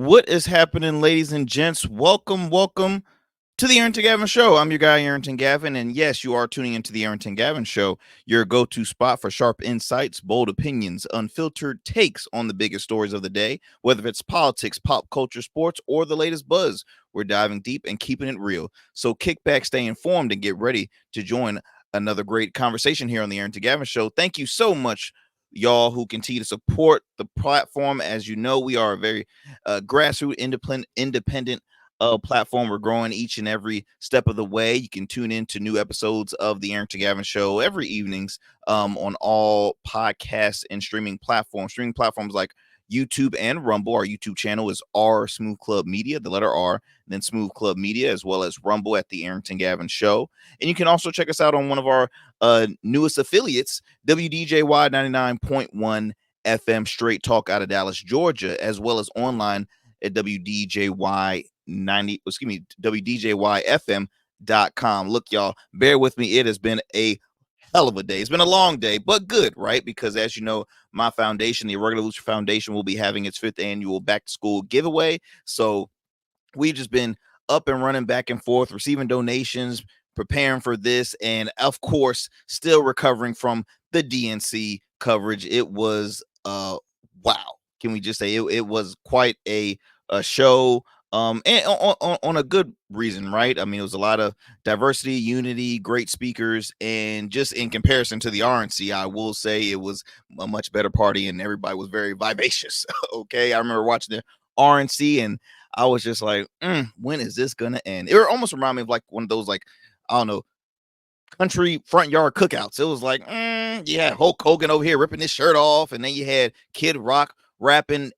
What is happening, ladies and gents? Welcome to the Arrington Gavin Show. I'm your guy, Arrington Gavin, and yes, you are tuning into the Arrington Gavin Show, your go-to spot for sharp insights, bold opinions, unfiltered takes on the biggest stories of the day, whether it's politics, pop culture, sports, or the latest buzz. We're diving deep and keeping it real. So kick back, stay informed, and get ready to join another great conversation here on the Arrington Gavin Show. Thank you so much, y'all, who continue to support the platform. As you know, we are a very grassroots independent platform. We're growing each and every step of the way. You can tune in to new episodes of the Arrington Gavin Show every evenings on all podcasts and streaming platforms like YouTube and Rumble. Our YouTube channel is R Smooth Club Media, the letter R, then Smooth Club Media, as well as Rumble at the Arrington Gavin Show. And you can also check us out on one of our newest affiliates, WDJY 99.1 FM Straight Talk out of Dallas, Georgia, as well as online at WDJYfm.com. Look, y'all, bear with me. It has been a hell of a day. It's been a long day, but good, right? Because as you know, my foundation, the Irregular Lucha Foundation, will be having its 5th annual back to school giveaway. So we've just been up and running back and forth, receiving donations, preparing for this, and of course, still recovering from the DNC coverage. It was wow. Can we just say it was quite a show, and on a good reason, right? I mean, it was a lot of diversity, unity, great speakers, and just in comparison to the RNC, I will say it was a much better party, and everybody was very vivacious. Okay, I remember watching the RNC, and I was just like, when is this gonna end? It almost reminded me of like one of those, like, I don't know, country front yard cookouts. It was like, yeah, Hulk Hogan over here ripping his shirt off, and then you had Kid Rock rapping.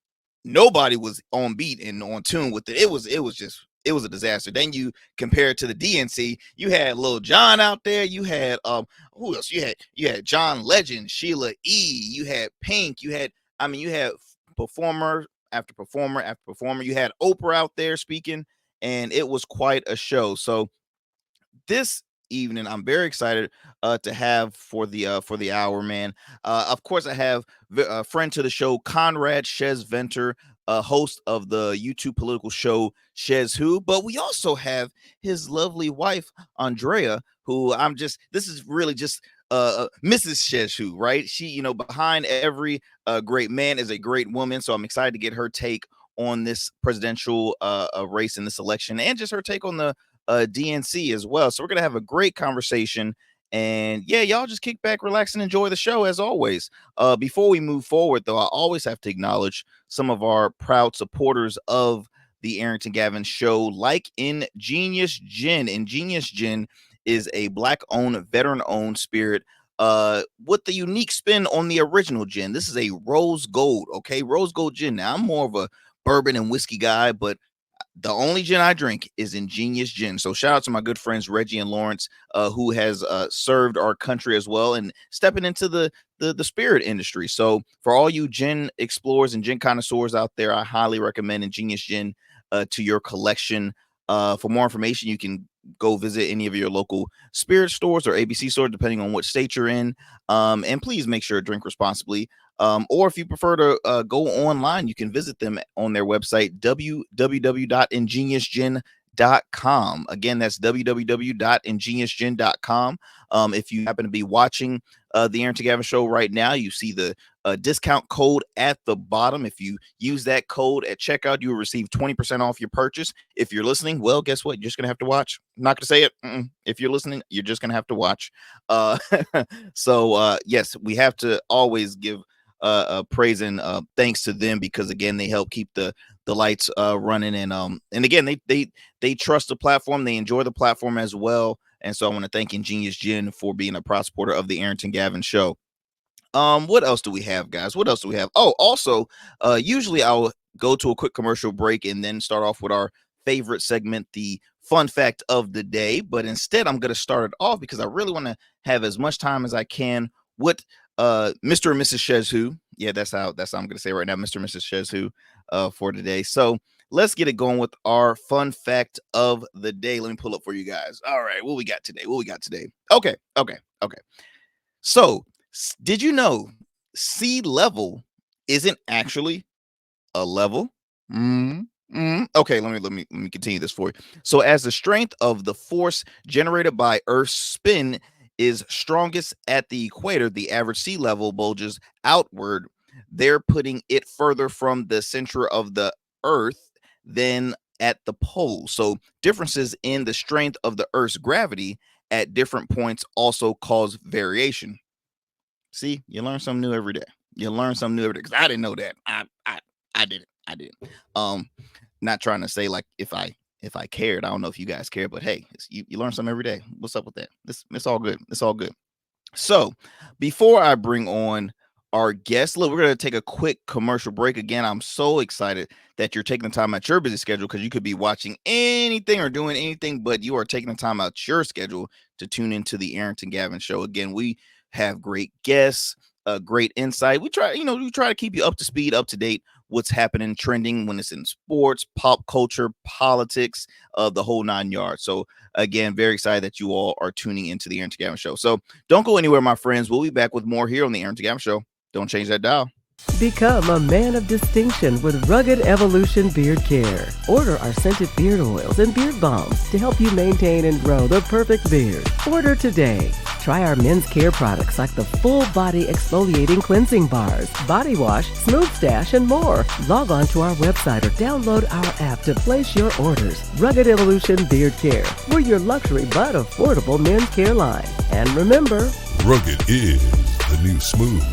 Nobody was on beat and on tune with it. It was a disaster. Then you compare it to the DNC. You had Lil Jon out there. You had who else? You had John Legend, Sheila E. You had Pink. You had performer after performer after performer. You had Oprah out there speaking, and it was quite a show. So this evening, I'm very excited to have for the hour, man. Of course, I have a friend to the show, Conrad Schesventer, host of the YouTube political show SchezzWho. But we also have his lovely wife, Andrea, who this is really just Mrs. SchezzWho, right? She, behind every great man is a great woman. So I'm excited to get her take on this presidential race in this election, and just her take on the DNC as well. So we're gonna have a great conversation. And yeah, y'all just kick back, relax, and enjoy the show as always. Before we move forward, though, I always have to acknowledge some of our proud supporters of the Arrington Gavin Show, like Ingenious Gin. Ingenious Gin is a black-owned, veteran-owned spirit with the unique spin on the original gin. This is a rose gold, okay? Rose gold gin. Now, I'm more of a bourbon and whiskey guy, but the only gin I drink is Ingenious Gin. So shout out to my good friends Reggie and Lawrence, who has served our country as well and stepping into the spirit industry. So for all you gin explorers and gin connoisseurs out there, I highly recommend Ingenious Gin to your collection. For more information, you can go visit any of your local spirit stores or ABC stores, depending on what state you're in. And please make sure to drink responsibly. Or if you prefer to go online, you can visit them on their website, www.ingeniousgin.com. Again, that's www.ingeniousgin.com. If you happen to be watching the Arrington Gavin Show right now, you see the discount code at the bottom. If you use that code at checkout, you will receive 20% off your purchase. If you're listening, well, guess what? You're just going to have to watch. I'm not going to say it. If you're listening, you're just going to have to watch. So yes, we have to always give praise and thanks to them, because again, they help keep the lights running, and again, they trust the platform, they enjoy the platform as well. And so I want to thank Ingenious Gin for being a proud supporter of the Arrington Gavin Show. What else do we have, guys? What else do we have? Oh, also, usually I'll go to a quick commercial break and then start off with our favorite segment, the fun fact of the day. But instead, I'm going to start it off because I really want to have as much time as I can with Mr. and Mrs. SchezzWho. Yeah, that's how I'm going to say right now, Mr. and Mrs. SchezzWho, for today. So let's get it going with our fun fact of the day. Let me pull up for you guys. All right, what we got today? Okay. So, did you know sea level isn't actually a level? Okay, let me continue this for you. So, as the strength of the force generated by Earth's spin is strongest at the equator, the average sea level bulges outward. They're putting it further from the center of the Earth than at the pole. So, differences in the strength of the Earth's gravity at different points also cause variation. See, you learn something new every day. You learn something new every day because I didn't know that. I didn't. I didn't. Um, Not trying to say like if I cared. I don't know if you guys care, but hey, you learn something every day. What's up with that? It's all good. It's all good. So, before I bring on our guest, look, we're going to take a quick commercial break. Again, I'm so excited that you're taking the time out your busy schedule because you could be watching anything or doing anything, but you are taking the time out your schedule to tune into the Arrington Gavin show. Again, we have great guests, great insight. We try to keep you up to speed, up to date, what's happening, trending when it's in sports, pop culture, politics, the whole 9 yards. So, again, very excited that you all are tuning into the Arrington Gavin show. So, don't go anywhere, my friends. We'll be back with more here on the Arrington Gavin show. Don't change that dial. Become a man of distinction with Rugged Evolution Beard Care. Order our scented beard oils and beard balms to help you maintain and grow the perfect beard. Order today. Try our men's care products like the full body exfoliating cleansing bars, body wash, smooth stash, and more. Log on to our website or download our app to place your orders. Rugged Evolution Beard Care. We're your luxury but affordable men's care line. And remember, rugged is the new smooth.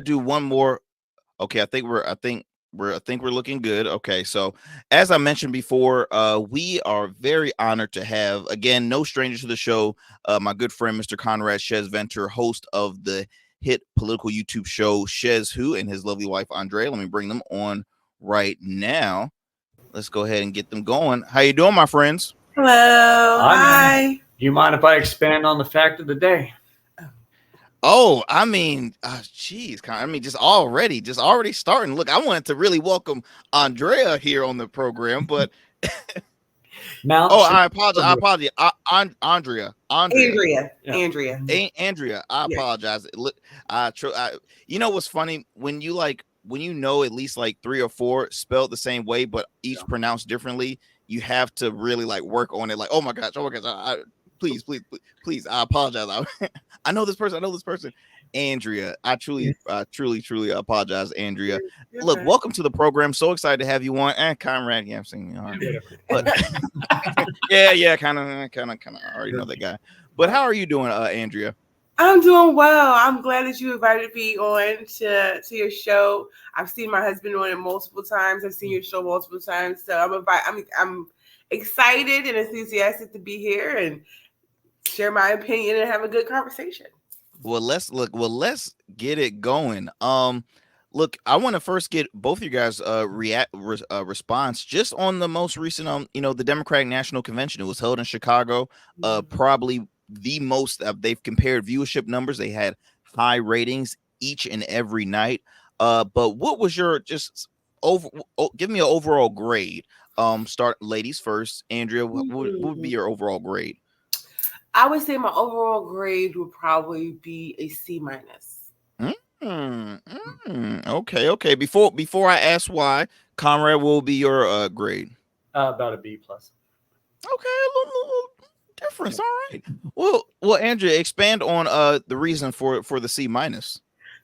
Do one more. Okay, I think we're looking good. Okay, so as I mentioned before, we are very honored to have, again, no stranger to the show, my good friend Mr. Conrad Schesventer, host of the hit political YouTube show SchezzWho, and his lovely wife Andrea. Let me bring them on right now. Let's go ahead and get them going. How you doing, my friends? Hello. Hi. Do you mind if I expand on the fact of the day? Oh, I mean, geez, just already starting. Look, I wanted to really welcome Andrea here on the program, but Mount. Oh, I apologize. Andrea. Andrea. Yeah. Andrea. Andrea. I Yeah. apologize. You know what's funny when you know at least like 3 or 4 spelled the same way, but each pronounced differently. You have to really like work on it. Like, oh my gosh, please, please, please, please. I apologize. I know this person. I know this person. Andrea. I truly, truly apologize, Andrea. You're Look, fine. welcome to the program. So excited to have you on. And Conrad, yeah, I'm saying but yeah, kind of already know that guy. But how are you doing, Andrea? I'm doing well. I'm glad that you invited me on to your show. I've seen my husband on it multiple times. I've seen your show multiple times. So I'm excited and enthusiastic to be here and share my opinion and have a good conversation. Well, let's get it going. Look, I want to first get both of you guys response just on the most recent the Democratic National Convention. It was held in Chicago. Probably the most they've compared viewership numbers. They had high ratings each and every night. But what was your give me an overall grade? Start ladies first. Andrea, what would be your overall grade? I would say my overall grade would probably be a C minus. Okay. Before I ask why, Conrad, will be your grade? About a B plus. Okay, a little difference. All right. Well, Andrea, expand on the reason for the C minus.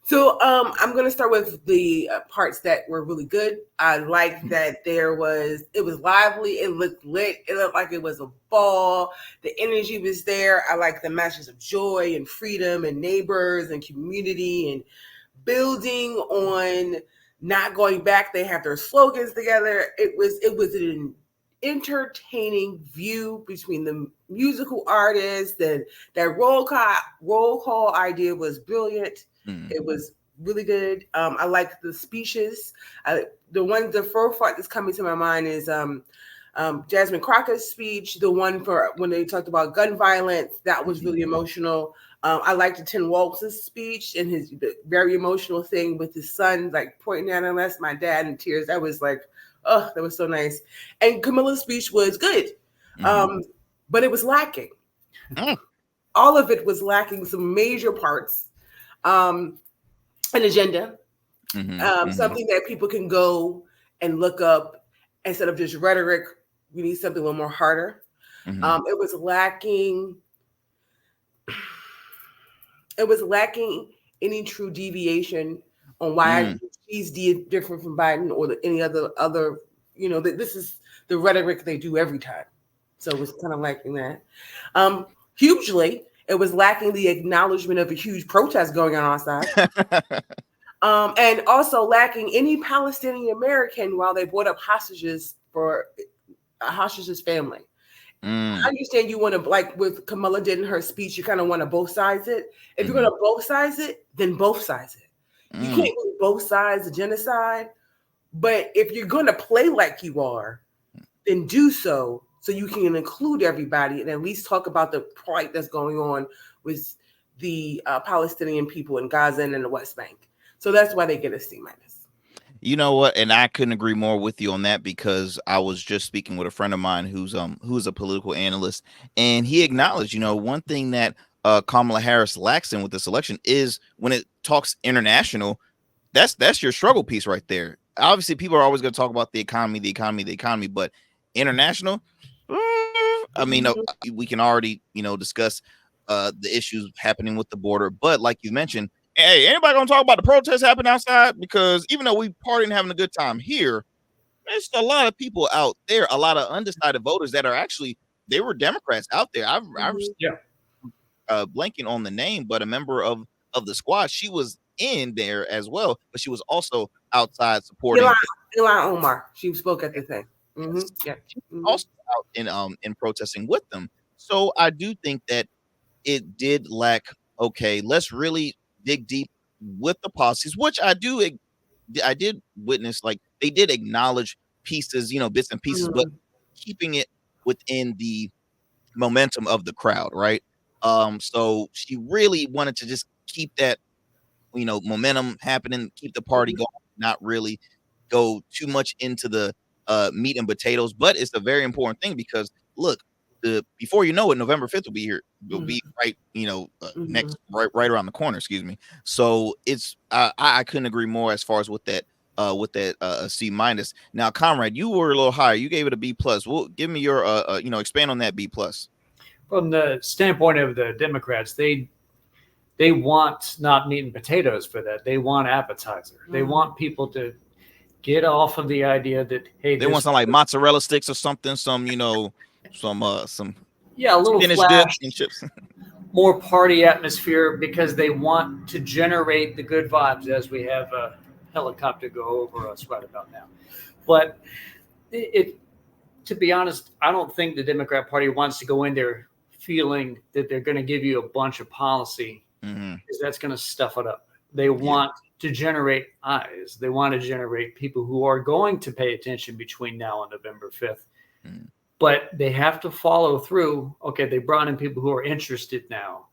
So I'm going to start with the parts that were really good. I liked that it was lively. It looked lit. It looked like it was a ball. The energy was there. I liked the messages of joy and freedom and neighbors and community and building on not going back. They have their slogans together. It was an entertaining view between the musical artists. That roll call idea was brilliant. It was really good. I liked the speeches. The first part that's coming to my mind is Jasmine Crockett's speech. The one for when they talked about gun violence, that was really emotional. I liked the Tim Walz's speech and his very emotional thing with his son, like pointing at him. That's my dad in tears. That was like, oh, that was so nice. And Camilla's speech was good, but it was lacking. All of it was lacking some major parts. An agenda, something that people can go and look up instead of just rhetoric. We need something a little more harder. It was lacking. It was lacking any true deviation on why she's different from Biden or any other. This is the rhetoric they do every time. So it was kind of lacking that. Hugely. It was lacking the acknowledgement of a huge protest going on outside. And also lacking any Palestinian American while they brought up hostages for a hostage's family. I understand you want to, like with Kamala did in her speech, you kind of want to both sides it. If you're going to both sides it, then both sides it. You can't do both sides of genocide. But if you're going to play like you are, then do so you can include everybody and at least talk about the plight that's going on with the Palestinian people in Gaza and in the West Bank. So that's why they get a C minus. You know what? And I couldn't agree more with you on that because I was just speaking with a friend of mine who's a political analyst, and he acknowledged, one thing that Kamala Harris lacks in with this election is when it talks international, that's your struggle piece right there. Obviously, people are always going to talk about the economy, but international, I mean, we can already, discuss the issues happening with the border. But like you mentioned, hey, anybody gonna talk about the protests happening outside? Because even though we partying having a good time here, there's a lot of people out there, a lot of undecided voters that are actually they were Democrats out there. I've blanking on the name, but a member of the squad, she was in there as well, but she was also outside supporting. Ilhan Omar, she spoke at the thing. Also out in protesting with them. So I do think that it did lack. Okay, let's really dig deep with the policies, which I did witness. Like they did acknowledge pieces, bits and pieces, but keeping it within the momentum of the crowd, right? So she really wanted to just keep that, momentum happening, keep the party going, not really go too much into the meat and potatoes, but it's a very important thing because look, before you know it, November 5th will be here. Will be right, next right around the corner. Excuse me. So it's I couldn't agree more as far as with that C minus. Now, Conrad, you were a little higher. You gave it a B plus. Well, give me your expand on that B plus. From the standpoint of the Democrats, they want not meat and potatoes for that. They want appetizer. They want people to get off of the idea that, hey, they want some like mozzarella sticks or something, some some a little spinach flash, dip and chips. more party atmosphere because they want to generate the good vibes as we have a helicopter go over us right about now. But to be honest, I don't think the Democrat Party wants to go in there feeling that they're going to give you a bunch of policy because that's going to stuff it up. They want to generate eyes. They want to generate people who are going to pay attention between now and November 5th. But they have to follow through. Okay, they brought in people who are interested now.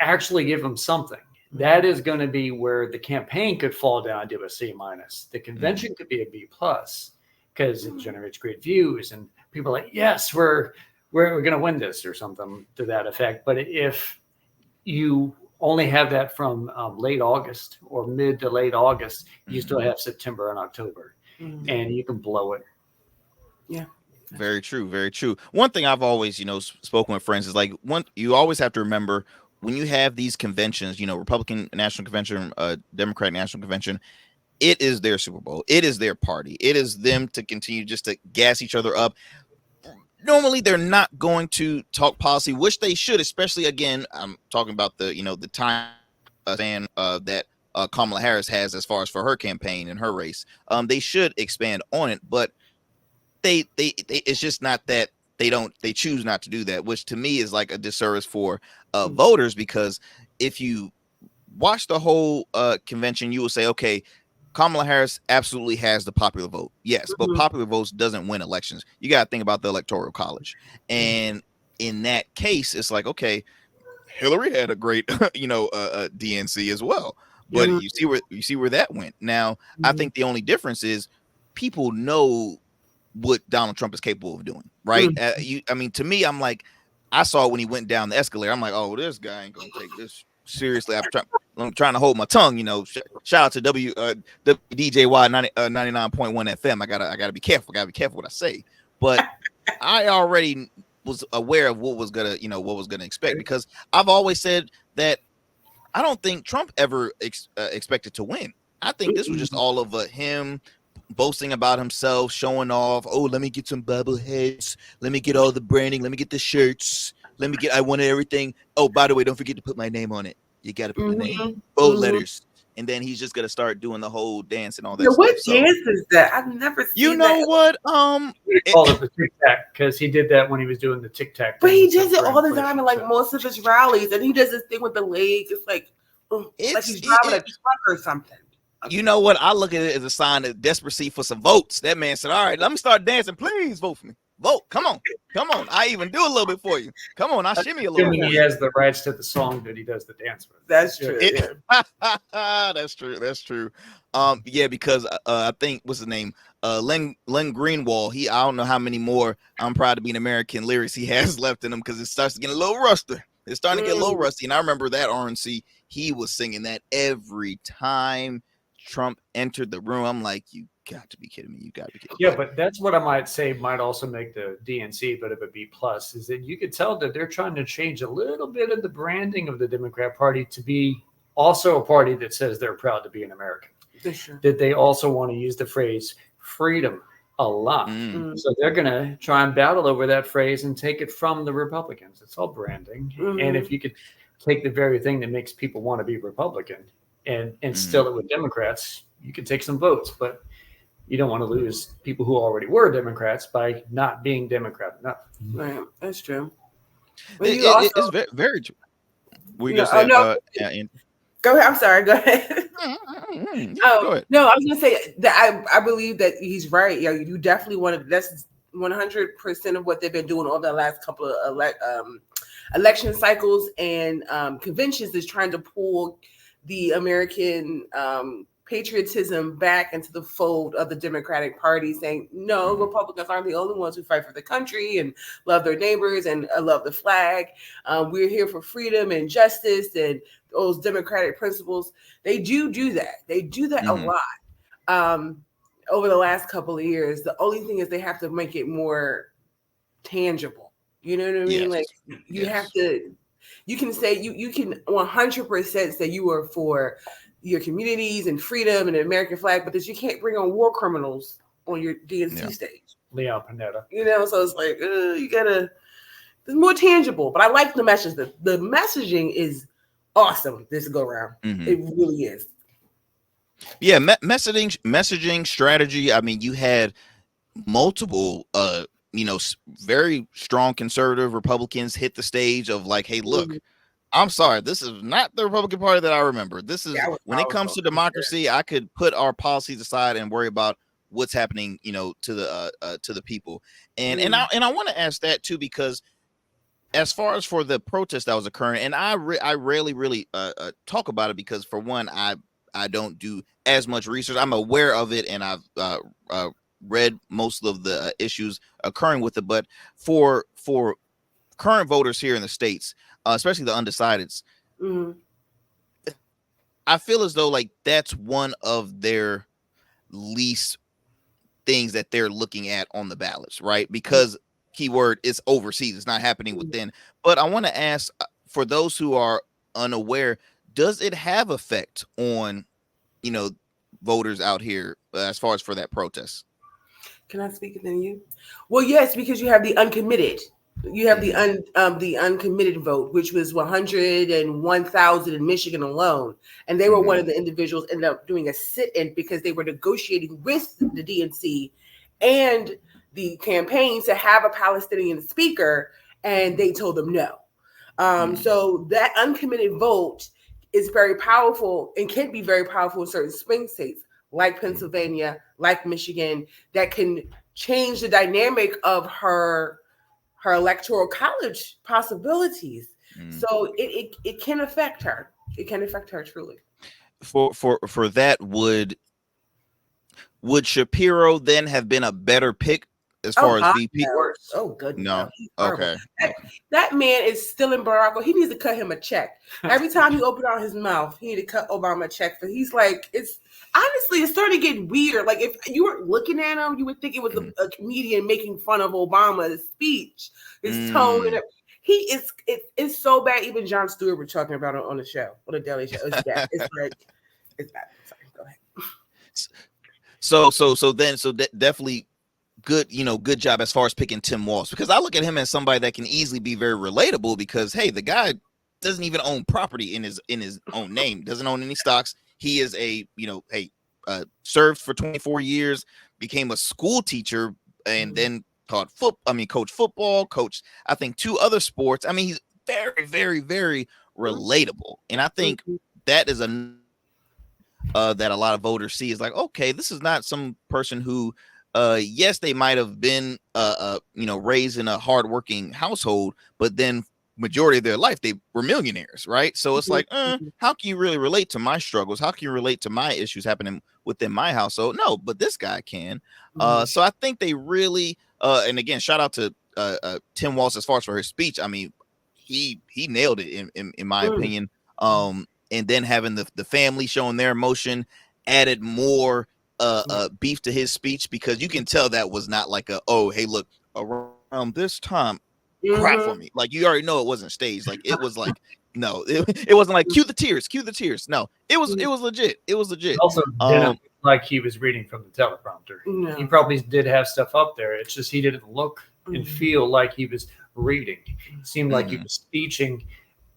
Actually give them something. That is going to be where the campaign could fall down to a C minus. The convention could be a B plus because it generates great views and people are like, yes, we're going to win this or something to that effect. But if you only have that from late August or mid to late August, you still have September and October, and you can blow it. Yeah. Very true. Very true. One thing I've always, spoken with friends is like you always have to remember when you have these conventions, Republican National Convention, Democratic National Convention, it is their Super Bowl. It is their party. It is them to continue just to gas each other up. Normally, they're not going to talk policy, which they should, especially, again, I'm talking about the time span that Kamala Harris has as far as for her campaign and her race. They should expand on it, but they it's just not that they choose not to do that, which to me is like a disservice for voters, because if you watch the whole convention, you will say, okay, Kamala Harris absolutely has the popular vote. Yes, but popular votes doesn't win elections. You got to think about the Electoral College. And in that case, it's like, okay, Hillary had a great, DNC as well. But you see where that went. Now, I think the only difference is people know what Donald Trump is capable of doing, right? To me, I'm like, I saw when he went down the escalator, I'm like, oh, this guy ain't gonna take this seriously. I'm trying to hold my tongue, shout out to WDJY 99.1 FM. I gotta be careful. Gotta be careful what I say. But I already was aware of what was gonna expect, because I've always said that I don't think Trump ever expected to win. I think this was just all of him boasting about himself, showing off. Oh, let me get some bobbleheads. Let me get all the branding. Let me get the shirts. I wanted everything. Oh, by the way, don't forget to put my name on it. You got to put the name, bold letters. And then he's just going to start doing the whole dance and all that stuff. What dance is that? I've never seen that. What? They call it the Tic Tac, because he did that when he was doing the Tic Tac. But he does it all the time in like most of his rallies. And he does this thing with the legs. It's like he's driving a truck or something. You know what? I look at it as a sign of desperacy for some votes. That man said, all right, let me start dancing. Please vote for me. Vote. Come on. I even do a little bit for you. Come on. I shimmy a little bit. He has the rights to the song that he does the dance with. That's true. That's true. That's true. Because I think, what's his name? Len Greenwald. I don't know how many more I'm proud to be an American lyrics he has left in him, because it starts to get a little rusty. It's starting to get a little rusty. And I remember that RNC, he was singing that every time Trump entered the room. I'm like, you got to be kidding me. You got to be kidding me. Yeah, but that's what I might say might also make the DNC a bit of a B plus, is that you could tell that they're trying to change a little bit of the branding of the Democrat Party to be also a party that says they're proud to be an American. Sure. That they also want to use the phrase freedom a lot. So they're going to try and battle over that phrase and take it from the Republicans. It's all branding. And if you could take the very thing that makes people want to be Republican and instill it with Democrats, you can take some votes, but you don't want to lose people who already were Democrats by not being Democrat enough. Right, that's true. It's very, very true. Go ahead. I'm sorry. Go ahead. Go ahead. No, I was gonna say that I believe that he's right. Yeah, you definitely want to. That's 100% of what they've been doing all the last couple of election cycles and conventions, is trying to pull the American patriotism back into the fold of the Democratic Party, saying, no, Republicans aren't the only ones who fight for the country and love their neighbors and love the flag. We're here for freedom and justice and those democratic principles. They do that. They do that a lot. Over the last couple of years, the only thing is they have to make it more tangible. You know what I mean? Yes. Like you have to, you can say, you can 100% say you are for your communities and freedom and the American flag, but that you can't bring on war criminals on your DNC stage. Leon Panetta. You know, so it's like, you gotta, it's more tangible, but I like the message. The messaging is awesome this go around. It really is. Yeah, messaging strategy. I mean, you had multiple, very strong conservative Republicans hit the stage of like, hey, look, I'm sorry, this is not the Republican Party that I remember. This is when it comes to democracy, I could put our policies aside and worry about what's happening, to the people. And I want to ask that too, because as far as for the protest that was occurring, and I rarely really talk about it because for one, I don't do as much research. I'm aware of it, and I've read most of the issues occurring with it. But for current voters here in the States, especially the undecideds, I feel as though like that's one of their least things that they're looking at on the ballots, right? Because keyword is overseas, it's not happening within. But I want to ask, for those who are unaware, does it have effect on voters out here as far as for that protest? Can I speak than you? Well, yes, because you have the uncommitted. You have the uncommitted vote, which was 101,000 in Michigan alone, and they were one of the individuals ended up doing a sit-in because they were negotiating with the DNC and the campaign to have a Palestinian speaker, and they told them no. So that uncommitted vote is very powerful and can be very powerful in certain swing states like Pennsylvania, like Michigan, that can change the dynamic of her electoral college possibilities. So it can affect her. It can affect her truly. For that, would Shapiro then have been a better pick as far as VP? Oh, good. No. Okay. That man is still in Barack. He needs to cut him a check. Every time he opened out his mouth, he need to cut Obama a check. But he's like, it's starting to get weird. Like if you were looking at him, you would think it was a comedian making fun of Obama's speech, his tone, and it's so bad. Even Jon Stewart was talking about it on the show, on the Daily Show. It's bad. It's bad. Sorry, go ahead. So definitely good job as far as picking Tim Walz, because I look at him as somebody that can easily be very relatable because, hey, the guy doesn't even own property in his own name, doesn't own any stocks. He is served for 24 years, became a school teacher, and then coached football, coached, I think, 2 other sports. I mean, he's very, very, very relatable. And I think that is that a lot of voters see is like, okay, this is not some person who, yes, they might have been, raised in a hardworking household, but then majority of their life they were millionaires, right? So it's like, how can you really relate to my struggles? How can you relate to my issues happening within my household? No, but this guy can. So I think they really, and again, shout out to Tim Walz as far as for his speech. I mean, he nailed it in my opinion. And then having the family showing their emotion added more beef to his speech, because you can tell that was not like oh, hey, look, around this time, cry for me. Like, you already know it wasn't staged. Like, it was like, no, it wasn't like cue the tears. No, it was legit. It was legit. Also, didn't like he was reading from the teleprompter. No. He probably did have stuff up there. It's just he didn't look and feel like he was reading. It seemed like he was teaching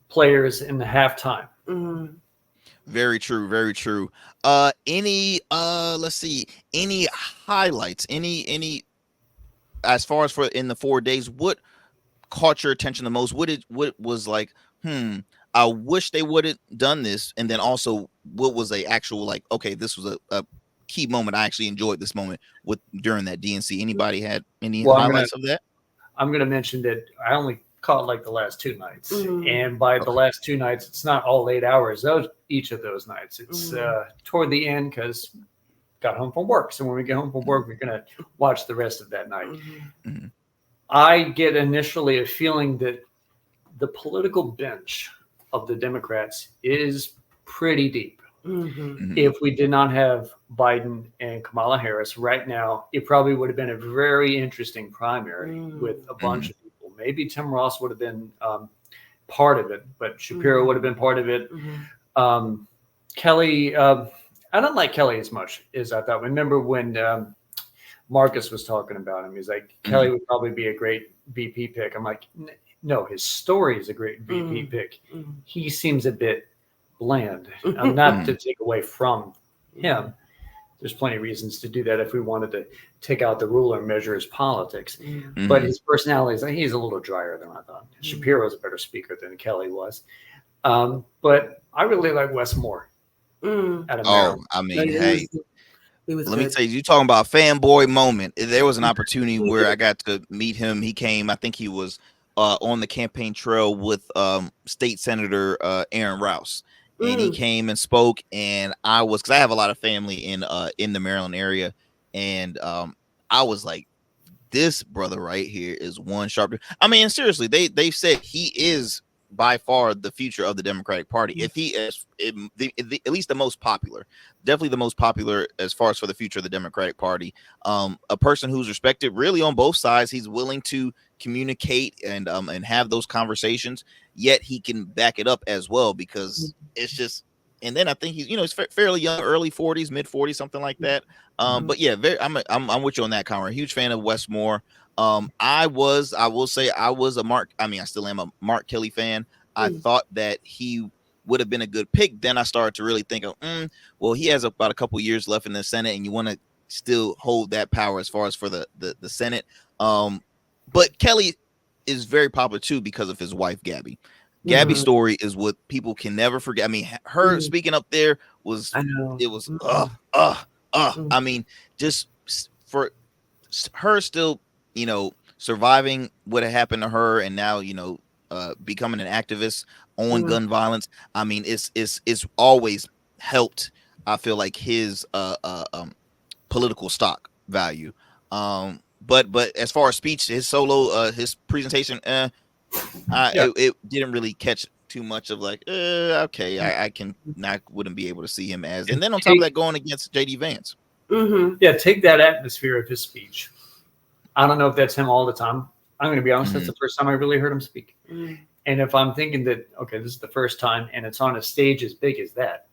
players in the halftime. Very true. Very true. Let's see, any highlights, any as far as for in the 4 days, what caught your attention the most? What was like, I wish they would have done this. And then also, what was a actual, like, okay, this was a key moment. I actually enjoyed this moment during that DNC. Anybody had any highlights of that? I'm going to mention that I only caught like the last 2 nights, Mhm. and by the last 2 nights, it's not all 8 hours. Each of those nights, it's toward the end because got home from work. So when we get home from work, we're gonna watch the rest of that night. Mhm. I get initially a feeling that the political bench of the Democrats is pretty deep. Mhm. If we did not have Biden and Kamala Harris right now, it probably would have been a very interesting primary with a bunch of people. Maybe Tim Ross would have been part of it, but Shapiro would have been part of it. Kelly, I don't like Kelly as much as I thought. Remember when Marcus was talking about him? He's like, Kelly would probably be a great VP pick. I'm like, no, his story is a great VP pick. He seems a bit bland. Not to take away from him. There's plenty of reasons to do that if we wanted to take out the ruler and measure his politics. But his personality is he's a little drier than I thought. Shapiro's a better speaker than Kelly was. But I really like Wes Moore. Out of Maryland. I mean, hey, let me good. tell you, talking about fanboy moment. There was an opportunity where I got to meet him. He came, I think he was on the campaign trail with State Senator Aaron Rouse. And he came and spoke, and I was, because I have a lot of family in the Maryland area, and I was like, this brother right here is one sharp. I mean, seriously, they've said he is by far the future of the Democratic Party. If he is at least the most popular, definitely the most popular as far as for the future of the Democratic Party. A person who's respected really on both sides. He's willing to communicate and have those conversations, yet he can back it up as well, because it's just. And then I think he's, he's fairly young, early 40s, mid 40s, something like that. But yeah, I'm with you on that, Conrad. Huge fan of Wes Moore. I will say I was I still am a Mark Kelly fan. I thought that he would have been a good pick. Then I started to really think of, well, he has about a couple years left in the Senate, and you want to still hold that power as far as for the Senate. But Kelly is very popular too because of his wife, Gabby. Gabby's story is what people can never forget. I mean, her speaking up there was, it was, I mean, just for her still, surviving what had happened to her, and now, becoming an activist on gun violence. I mean, it's always helped. I feel like his political stock value. But as far as speech, his solo, his presentation, it didn't really catch too much of like, okay, I wouldn't be able to see him as. And then on top of that, going against JD Vance. Yeah, take that atmosphere of his speech. I don't know if that's him all the time. I'm going to be honest, that's the first time I really heard him speak. And if I'm thinking that, okay, this is the first time and it's on a stage as big as that,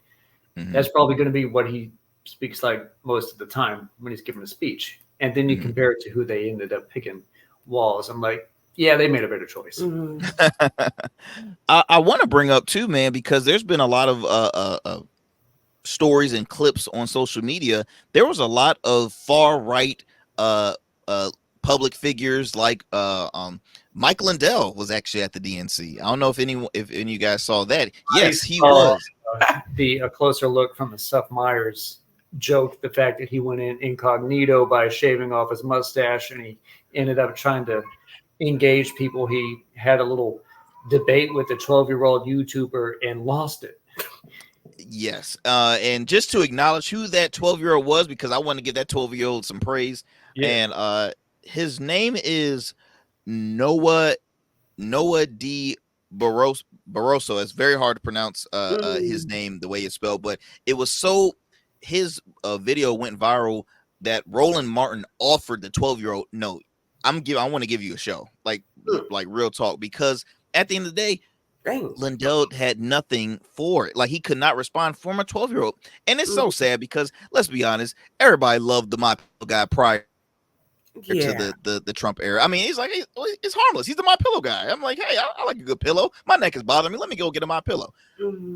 that's probably going to be what he speaks like most of the time when he's giving a speech. And then you compare it to who they ended up picking, Walls. I'm like, yeah, they made a better choice. I want to bring up too, man, because there's been a lot of stories and clips on social media. There was a lot of far right public figures like Mike Lindell was actually at the DNC. I don't know if any of you guys saw that. Yes, he was. A closer look from the Seth Meyers joke, the fact that he went in incognito by shaving off his mustache, and he ended up trying to engage people. He had a little debate with a 12-year-old YouTuber and lost it. Yes. And just to acknowledge who that 12-year-old was, because I want to give that 12-year-old some praise. Yeah. And his name is Noah D. Barroso. It's very hard to pronounce his name the way it's spelled, but it was his video went viral that Roland Martin offered the 12-year-old, no, I want to give you a show, like real talk, because at the end of the day, Lindell had nothing for it. Like, he could not respond from a 12-year-old. And it's so sad because, let's be honest, everybody loved the My Pillow guy prior to the Trump era. I mean, he's like, it's harmless. He's the My Pillow guy. I'm like, hey, I like a good pillow. My neck is bothering me. Let me go get a My Pillow.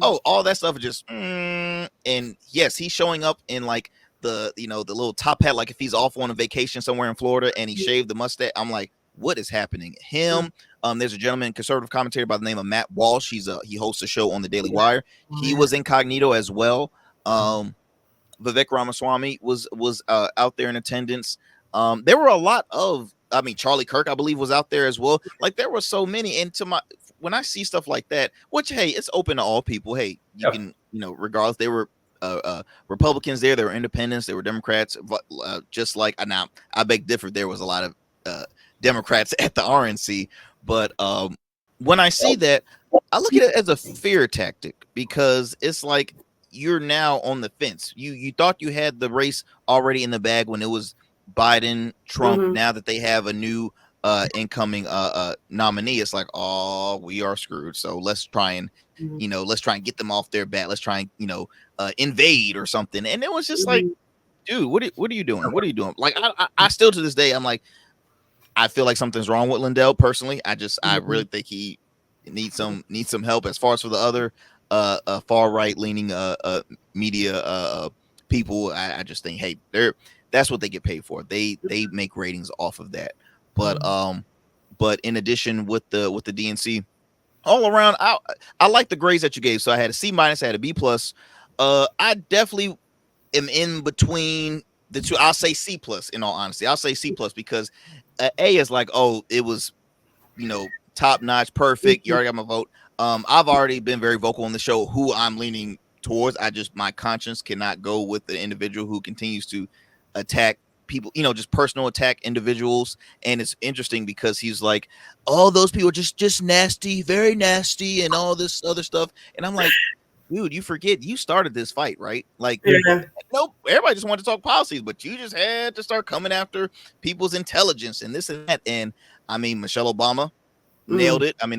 Oh, all that stuff is just, and yes, he's showing up in like the little top hat, like if he's off on a vacation somewhere in Florida and he shaved the mustache. I'm like, what is happening? Him. There's a gentleman, conservative commentator by the name of Matt Walsh. He hosts a show on the Daily Wire. He was incognito as well. Vivek Ramaswamy was out there in attendance. There were a lot of I mean, Charlie Kirk, I believe, was out there as well. Like there were so many. And when I see stuff like that, which hey, it's open to all people. Hey, you can, regardless, they were Republicans there, there were independents, there were Democrats, just like now I beg differ. There was a lot of Democrats at the RNC, but when I see that, I look at it as a fear tactic because it's like you're now on the fence. You thought you had the race already in the bag when it was Biden, Trump. Mhm. Now that they have a new incoming nominee, it's like, oh, we are screwed. So let's try and let's try and get them off their bat. Let's try and invade or something. And it was just like, dude, what are you doing? What are you doing? Like I still to this day, I'm like, I feel like something's wrong with Lindell personally. I really think he needs some help. As far as for the other far right leaning media people, I just think, hey, that's what they get paid for. They make ratings off of that. But in addition with the DNC, all around, I like the grades that you gave. So I had a C-, I had a B+. I definitely am in between the two. I'll say C+, in all honesty. I'll say C+ because A is like, oh, it was, top notch, perfect. You already got my vote. I've already been very vocal on the show who I'm leaning towards. My conscience cannot go with the individual who continues to attack people, just personal attack individuals. And it's interesting because he's like, all those people are just nasty, very nasty, and all this other stuff. And I'm like, dude, you forget you started this fight, right? Like, nope, everybody just wanted to talk policies, but you just had to start coming after people's intelligence and this and that. And I mean, Michelle Obama nailed it. I mean,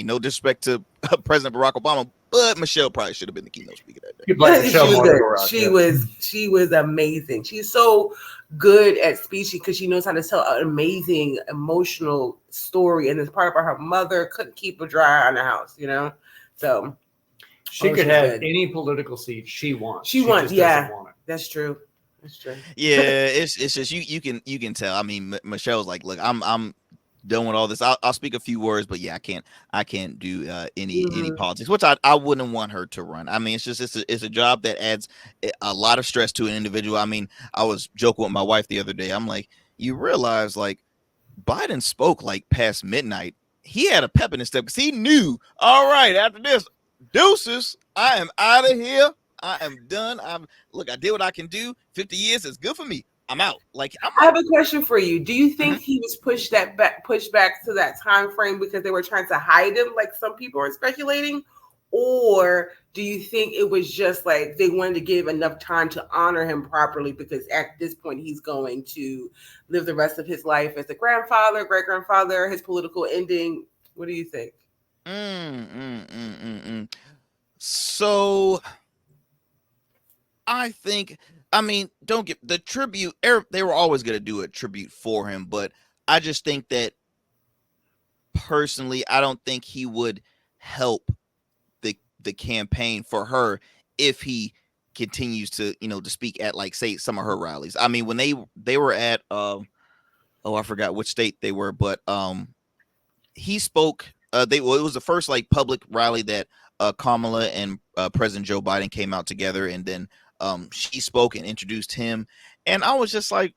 no disrespect to President Barack Obama, but Michelle probably should have been the keynote speaker that day. She was amazing. She's so good at speaking because she knows how to tell an amazing emotional story. And it's part about her mother couldn't keep a dry eye on the house, So she could have any political seat she wants. She wants, yeah. Want it. That's true. Yeah, it's just you can tell. I mean, Michelle's like, look, I'm done with all this. I'll speak a few words, but yeah, I can't do any politics, which I wouldn't want her to run. I mean, it's a job that adds a lot of stress to an individual. I mean, I was joking with my wife the other day. I'm like, you realize like Biden spoke like past midnight. He had a pep in his step because he knew, all right, after this, deuces, I am out of here. I am done. I did what I can do. 50 years is good for me. I'm out. I have a question for you. Do you think he was pushed back to that time frame because they were trying to hide him, like some people are speculating? Or do you think it was just like they wanted to give enough time to honor him properly because at this point he's going to live the rest of his life as a grandfather, great-grandfather, his political ending? What do you think? So I think, don't get the tribute. They were always going to do a tribute for him, but I just think that personally, I don't think he would help the campaign for her if he continues to, to speak at like say some of her rallies. I mean, when they were at I forgot which state they were, but he spoke. It was the first like public rally that Kamala and President Joe Biden came out together, and then she spoke and introduced him. And I was just like,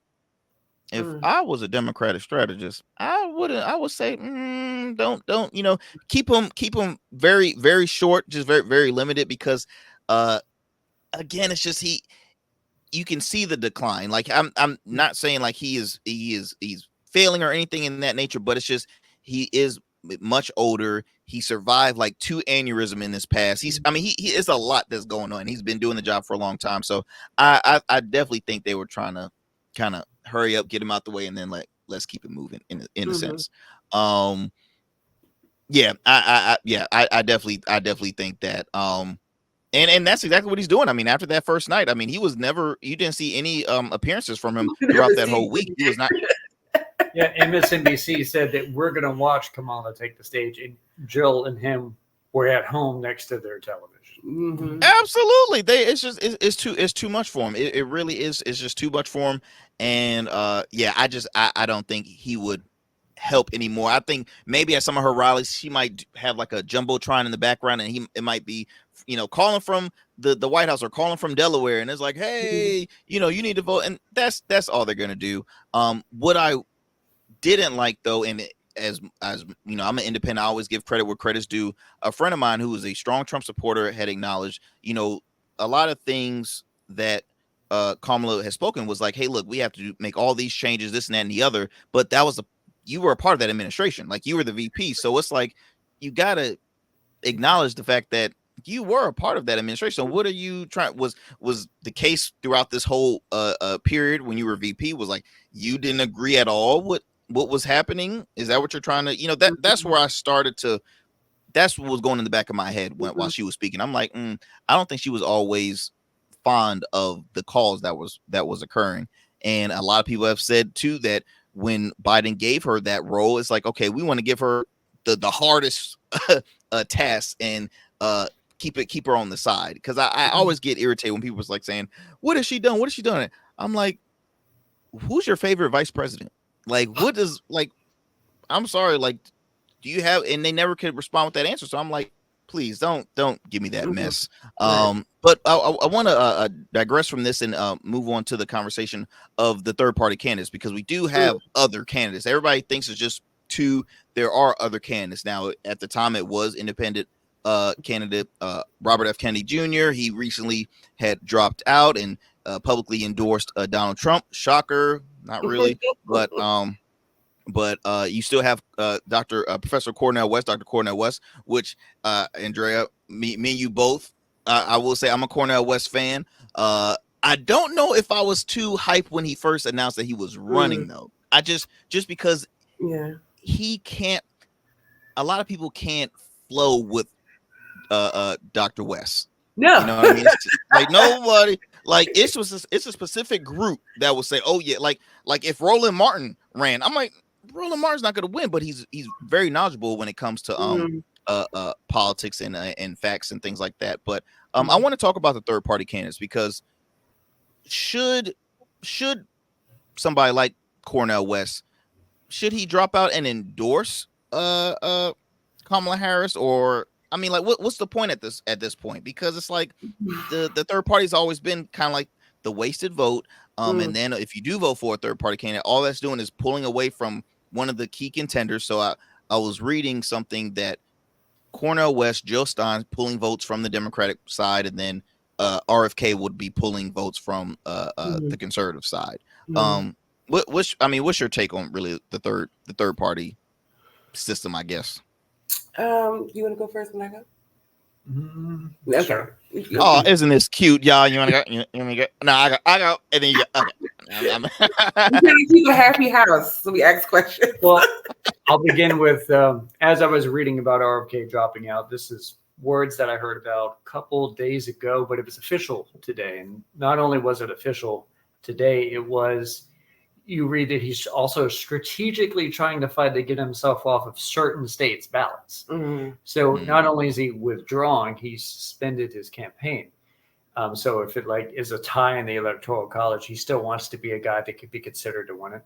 if I was a Democratic strategist, I would say, don't, keep them very, very short, just very, very limited, because again, it's just you can see the decline. Like I'm not saying like he's failing or anything in that nature, but it's just he is much older. He survived like 2 aneurysms in his past. He is a lot that's going on. He's been doing the job for a long time. So I definitely think they were trying to kind of hurry up, get him out the way, and then let's keep it moving in a sense. I definitely think that and that's exactly what he's doing. I mean, after that first night, I mean, you didn't see any appearances from him throughout that whole week. He was not. Yeah, MSNBC said that we're going to watch Kamala take the stage, and Jill and him were at home next to their television. Absolutely, it's too much for him. It really is. It's just too much for him, and I don't think he would help anymore. I think maybe at some of her rallies, she might have like a jumbotron in the background, and it might be, calling from the White House or calling from Delaware, and it's like, hey, you need to vote, and that's all they're gonna do. Would I didn't like though, and as you know, I'm an independent. I always give credit where credit's due. A friend of mine who is a strong Trump supporter had acknowledged, you know, a lot of things that Kamala has spoken was like, hey, look, we have to make all these changes, this and that and the other. But that was you were a part of that administration, like you were the VP. So it's like you gotta acknowledge the fact that you were a part of that administration. So what are you trying? Was the case throughout this whole period when you were VP was like you didn't agree at all what was happening? Is that what you're trying to? You know, that's where I started to. That's what was going in the back of my head while she was speaking. I'm like, I don't think she was always fond of the cause that was occurring. And a lot of people have said too that when Biden gave her that role, it's like, okay, we want to give her the hardest task and keep her on the side. Because I always get irritated when people was like saying, what has she done? What has she done? I'm like, who's your favorite vice president? Like, what does, like, I'm sorry, like, do you have, and they never could respond with that answer. So I'm like, please don't give me that mess. But I want to digress from this and move on to the conversation of the third party candidates, because we do have other candidates. Everybody thinks it's just two. There are other candidates. Now, at the time, it was independent candidate Robert F. Kennedy Jr. He recently had dropped out and publicly endorsed Donald Trump. Shocker, not really, but you still have Professor Cornel West, Dr. Cornel West, which Andrea, me and you both. I will say I'm a Cornel West fan. I don't know if I was too hyped when he first announced that he was running though. I just because he can't. A lot of people can't flow with Dr. West. No, you know what I mean? Like nobody. Like it's a specific group that will say, oh yeah, like if Roland Martin ran, I'm like, Roland Martin's not going to win, but he's very knowledgeable when it comes to politics and facts and things like that. But I want to talk about the third party candidates, because should somebody like Cornel West, should he drop out and endorse Kamala Harris? Or I mean, like what's the point at this point? Because it's like the third party's always been kind of like the wasted vote. And then if you do vote for a third party candidate, all that's doing is pulling away from one of the key contenders. So I was reading something that Cornel West, Jill Stein pulling votes from the Democratic side, and then RFK would be pulling votes from the conservative side. What's your take on really the third party system, I guess? You want to go first when I go? Okay. Oh, isn't this cute, y'all? You want to go? You want me to go? No, I go, and then you go. Okay. We gotta keep a happy house, so we ask questions. Well, I'll begin with as I was reading about RFK dropping out. This is words that I heard about a couple days ago, but it was official today. And not only was it official today, it was. You read that he's also strategically trying to fight to get himself off of certain states' ballots. So not only is he withdrawing, he's suspended his campaign. So if it like is a tie in the Electoral College, he still wants to be a guy that could be considered to win it.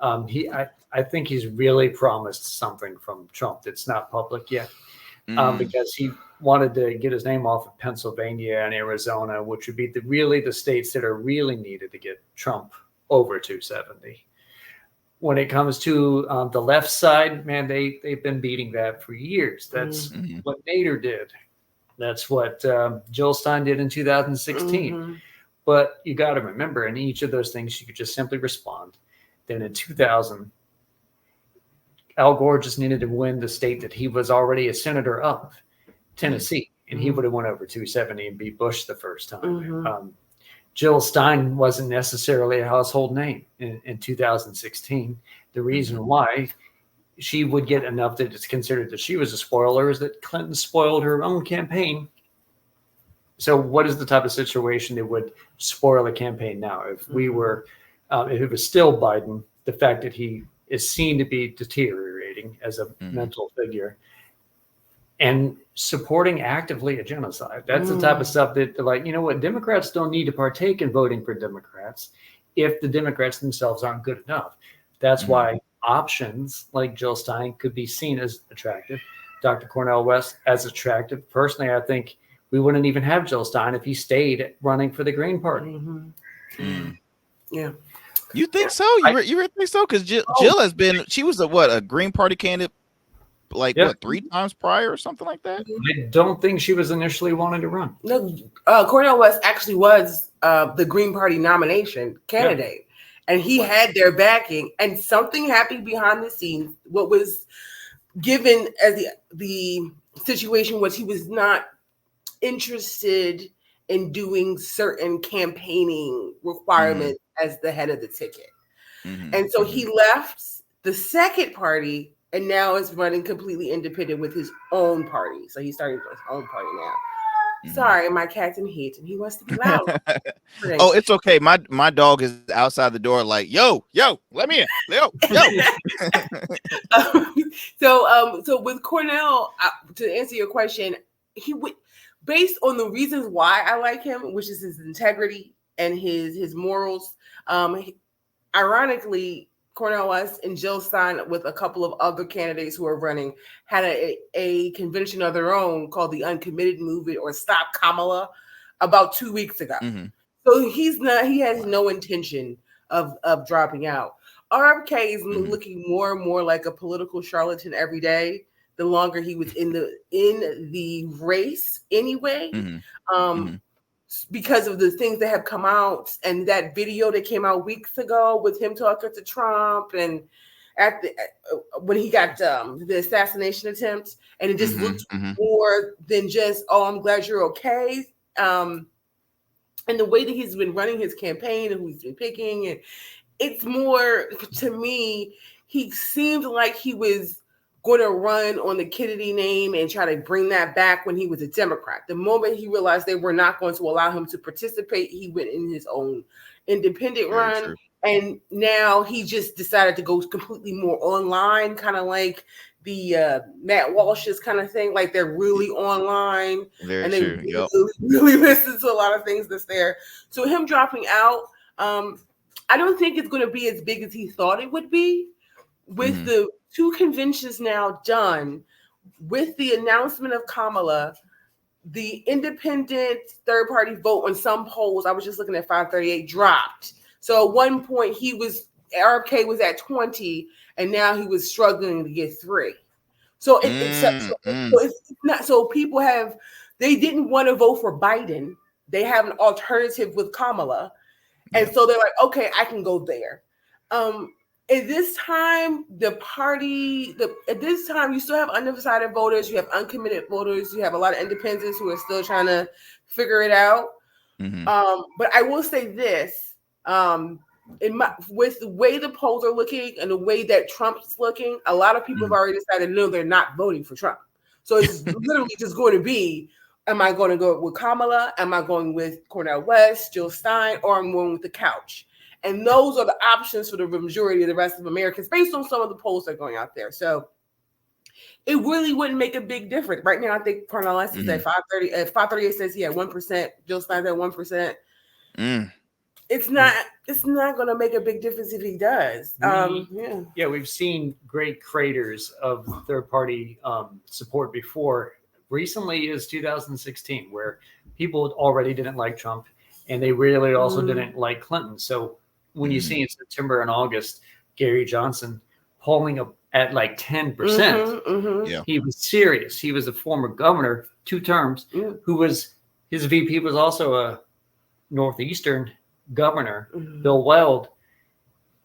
I think he's really promised something from Trump that's not public yet, because he wanted to get his name off of Pennsylvania and Arizona, which would be the states that are really needed to get Trump over 270. When it comes to the left side, man, they've been beating that for years. That's what Nader did. That's what Jill Stein did in 2016. But you got to remember, in each of those things, you could just simply respond. Then in 2000, Al Gore just needed to win the state that he was already a senator of, Tennessee, and he would have won over 270 and beat Bush the first time. Jill Stein wasn't necessarily a household name in 2016. The reason why she would get enough that it's considered that she was a spoiler is that Clinton spoiled her own campaign. So what is the type of situation that would spoil a campaign now? If we were, if it was still Biden, the fact that he is seen to be deteriorating as a mental figure and supporting actively a genocide. That's the type of stuff that, like, you know what, Democrats don't need to partake in voting for Democrats if the Democrats themselves aren't good enough. That's why options like Jill Stein could be seen as attractive. Dr. Cornel West as attractive. Personally, I think we wouldn't even have Jill Stein if he stayed running for the Green Party. Yeah. You think so? You really think so? Because Oh. Jill has been. She was a Green Party candidate, like Yeah. what 3 times prior or something like that. I don't think she was initially wanting to run. No, Cornel West actually was the Green Party nomination candidate, and he had their backing. And something happened behind the scenes. What was given as the situation was he was not interested in doing certain campaigning requirements as the head of the ticket. And so he left the second party and now is running completely independent with his own party. So he started his own party now. Sorry, my cat's in heat and he wants to be loud. Oh, it's okay. My dog is outside the door like, yo, let me in. Yo. So with Cornel, to answer your question, he would, based on the reasons why I like him, which is his integrity and his morals. Ironically, Cornel West and Jill Stein, with a couple of other candidates who are running, had a convention of their own called the Uncommitted Movement or Stop Kamala about 2 weeks ago. So he has no intention of dropping out. RFK is looking more and more like a political charlatan every day. The longer he was in the race anyway, because of the things that have come out and that video that came out weeks ago with him talking to Trump and when he got the assassination attempt, and it just looked more than just, oh, I'm glad you're okay. And the way that he's been running his campaign and who he's been picking, and it's more, to me, he seemed like he was going to run on the Kennedy name and try to bring that back when he was a Democrat. The moment he realized they were not going to allow him to participate, he went in his own independent run. True. And now he just decided to go completely more online, kind of like the Matt Walsh's kind of thing, like they're really online. Very and they true. really listen to a lot of things that's there. So him dropping out, I don't think it's going to be as big as he thought it would be. With the 2 conventions now done, with the announcement of Kamala, the independent third party vote on some polls, I was just looking at 538, dropped. So at one point RFK was at 20 and now he was struggling to get 3. So it's not, so people they didn't want to vote for Biden. They have an alternative with Kamala. And so they're like, okay, I can go there. At this time, at this time, you still have undecided voters, you have uncommitted voters, you have a lot of independents who are still trying to figure it out. But I will say this, with the way the polls are looking and the way that Trump's looking, a lot of people have already decided, no, they're not voting for Trump. So it's literally just going to be, am I going to go with Kamala? Am I going with Cornel West, Jill Stein, or I'm going with the couch? And those are the options for the majority of the rest of Americans based on some of the polls that are going out there. So it really wouldn't make a big difference. Right now, I think Cornel West is at 530. At 538 says he had 1%. Jill Stein's at 1%. It's not going to make a big difference if he does. We've seen great craters of third-party support before. Recently is 2016, where people already didn't like Trump, and they really also didn't like Clinton. So when you see in September and August, Gary Johnson polling up at like 10%, he was serious. He was a former governor, 2 terms, who was, his VP was also a Northeastern governor, Bill Weld.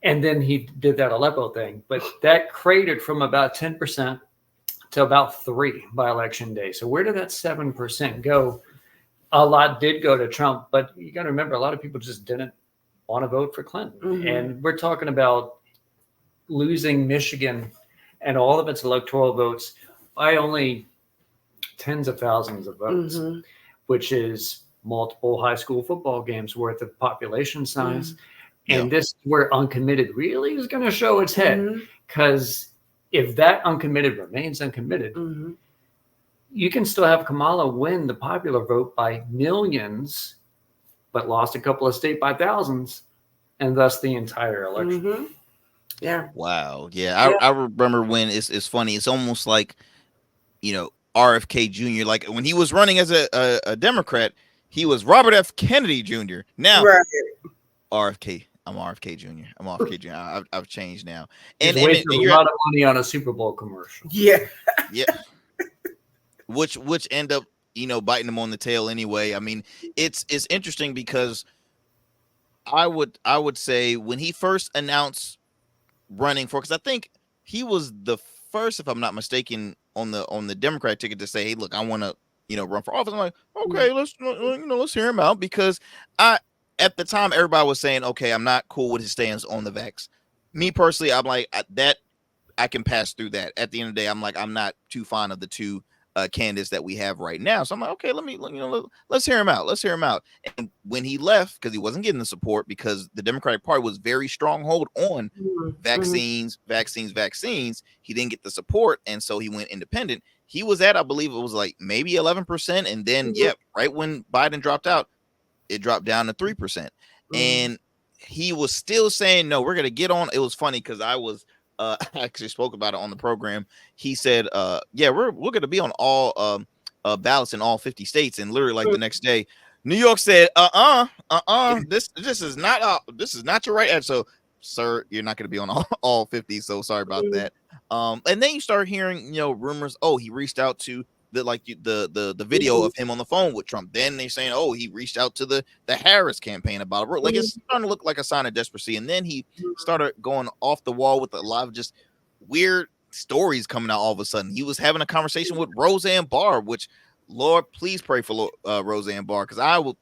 And then he did that Aleppo thing. But that cratered from about 10% to about 3 by election day. So where did that 7% go? A lot did go to Trump, but you got to remember, a lot of people just didn't want to vote for Clinton. And we're talking about losing Michigan and all of its electoral votes by only tens of thousands of votes, which is multiple high school football games worth of population size. And this is where uncommitted really is going to show its head, because if that uncommitted remains uncommitted, you can still have Kamala win the popular vote by millions, but lost a couple of states by thousands, and thus the entire election. Wow. I remember when it's funny. It's almost like, RFK Jr. Like when he was running as a Democrat, he was Robert F. Kennedy Jr. Now RFK. I'm RFK Jr. I'm RFK Jr. I've changed now. He's And wasted a lot of money on a Super Bowl commercial. Yeah. Yeah. which end up, biting him on the tail anyway. I mean, it's interesting because I would say when he first announced running for, because I think he was the first, if I'm not mistaken, on the Democrat ticket to say, hey, look, I want to, run for office. I'm like, okay, let's hear him out, because at the time everybody was saying, okay, I'm not cool with his stance on the vax. Me personally, I'm like, that I can pass through that. At the end of the day, I'm like, I'm not too fond of the two candidates that we have right now. So I'm like, okay, let's hear him out. Let's hear him out. And when he left, because he wasn't getting the support, because the Democratic Party was very stronghold on vaccines, he didn't get the support, and so he went independent. He was at, I believe it was like maybe 11%, and then right when Biden dropped out, it dropped down to 3%. And he was still saying, no, we're gonna get on. It was funny because I actually spoke about it on the program. He said, yeah, we're going to be on all ballots in all 50 states. And literally like the next day, New York said, this is not your right answer. So, sir, you're not going to be on all 50. So sorry about that. And then you start hearing, rumors. Oh, he reached out to the video of him on the phone with Trump. Then they're saying, oh, he reached out to the Harris campaign about it. Like, it's starting to look like a sign of desperacy. And then he started going off the wall with a lot of just weird stories coming out all of a sudden. He was having a conversation with Roseanne Barr, which, Lord, please pray for Roseanne Barr, because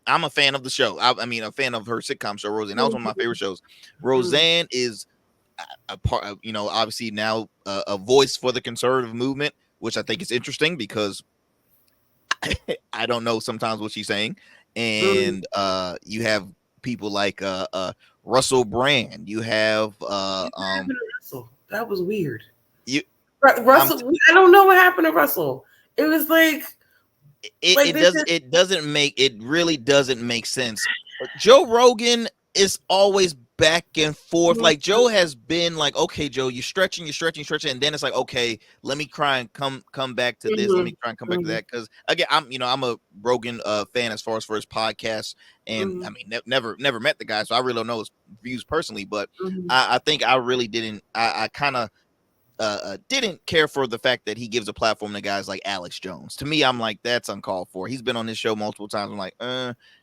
I'm a fan of the show. I mean, a fan of her sitcom show, Roseanne. That was one of my favorite shows. Roseanne is a part of, obviously now a voice for the conservative movement, which I think is interesting because I don't know sometimes what she's saying. And you have people like Russell Brand. You have Russell. That was weird. Russell, I don't know what happened to Russell. It was like it really doesn't make sense. Joe Rogan is always back and forth. Like, Joe has been like, okay, Joe, you're stretching, and then it's like, okay, let me try and come back to this. Let me try and come back to that, because again, I'm a Rogan fan as far as for his podcast, and I mean, never met the guy, so I really don't know his views personally, but I think I really didn't. I kind of didn't care for the fact that he gives a platform to guys like Alex Jones. To me, I'm like, that's uncalled for. He's been on this show multiple times. I'm like,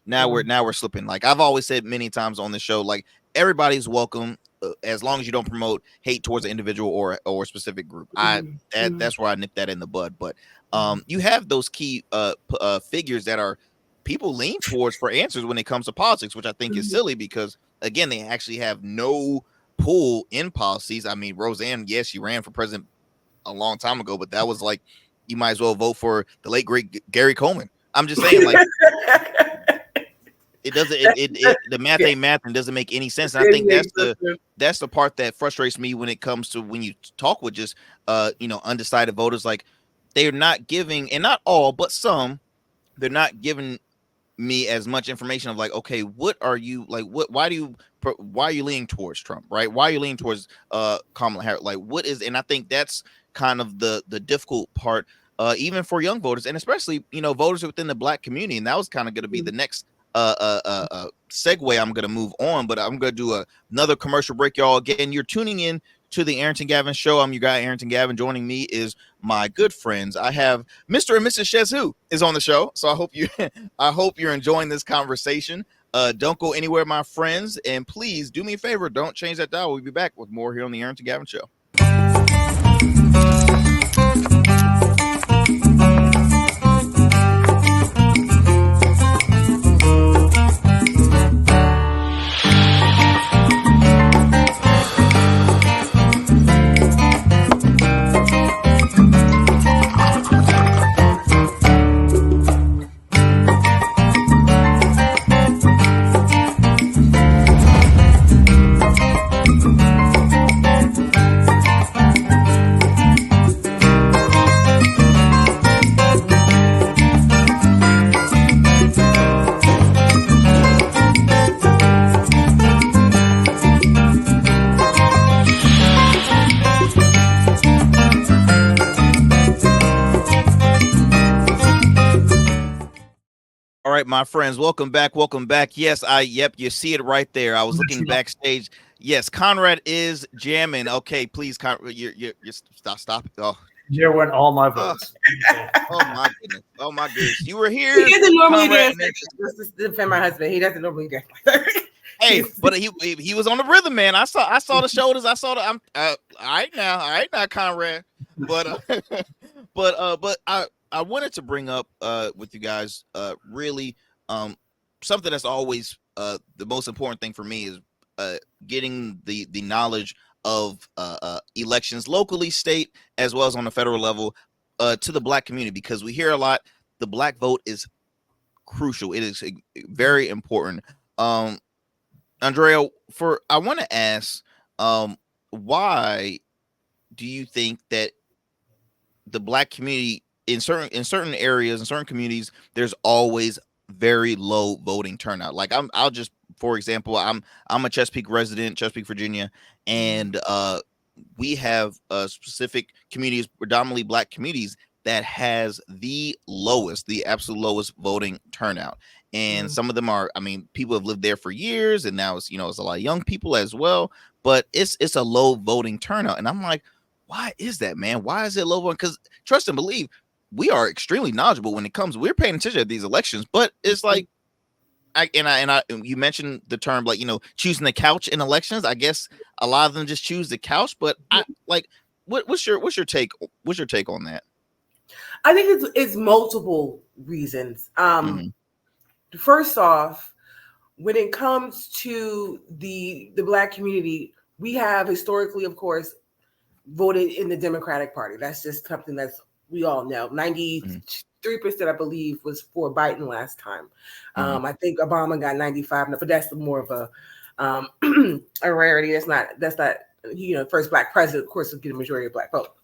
now we're slipping. Like, I've always said many times on this show, like, everybody's welcome as long as you don't promote hate towards an individual or a specific group. That's where I nip that in the bud. But you have those key figures that are people lean towards for answers when it comes to politics, which I think is silly, because again, they actually have no pull in policies. I mean, Roseanne, yes, she ran for president a long time ago, but that was like, you might as well vote for the late great Gary Coleman. I'm just saying, like, it doesn't. The math ain't math and doesn't make any sense. And I think that's the part that frustrates me when it comes to when you talk with just undecided voters. Like, they're not giving, and not all, but some, they're not giving me as much information of like, okay, what are you like? Why are you leaning towards Trump, right? Why are you leaning towards Kamala Harris? Like, what is? And I think that's kind of the difficult part, even for young voters, and especially voters within the Black community. And that was kind of going to be the next segue I'm going to move on, but I'm going to do another commercial break, y'all. Again, you're tuning in to the Arrington Gavin Show. I'm your guy, Arrington Gavin. Joining me is my good friends. I have Mr. and Mrs. SchezzWho is on the show, so I hope you're enjoying this conversation. Don't go anywhere, my friends, and please do me a favor, don't change that dial. We'll be back with more here on the Arrington Gavin Show. right, my friends, welcome back. Welcome back. Yes, you see it right there. I was looking backstage. Yes, Conrad is jamming. Okay, please, Conrad, you're stop. Oh, You won all my votes. oh my goodness. Oh my goodness. You were He here, doesn't normally Conrad. dance like this. Just to defend my husband. He doesn't normally dance like that. Hey, but he was on the rhythm, man. I saw the shoulders. I saw the. I'm all right now, Conrad. But but I wanted to bring up with you guys really something that's always the most important thing for me is getting the knowledge of elections locally, state, as well as on the federal level to the Black community, because we hear a lot the Black vote is crucial. It is very important. Andrea, I want to ask, why do you think that the Black community in certain areas, in certain communities, there's always very low voting turnout? Like I'll just, for example, I'm a Chesapeake resident, Chesapeake, Virginia, and we have specific communities, predominantly Black communities, that has the absolute lowest voting turnout. And some of them are, I mean, people have lived there for years, and now it's a lot of young people as well, but it's a low voting turnout. And I'm like, why is that, man? Why is it low voting? Because trust and believe, we are extremely knowledgeable when it comes. We're paying attention at these elections, but it's like, you mentioned the term, like, choosing the couch in elections. I guess a lot of them just choose the couch, but I like, what's your take? What's your take on that? I think it's multiple reasons. First off, when it comes to the Black community, we have historically, of course, voted in the Democratic Party. That's just something that's we all know. 93%, I believe, was for Biden last time. I think Obama got 95%, but that's more of a rarity. That's not first Black president, of course, will get a majority of Black vote.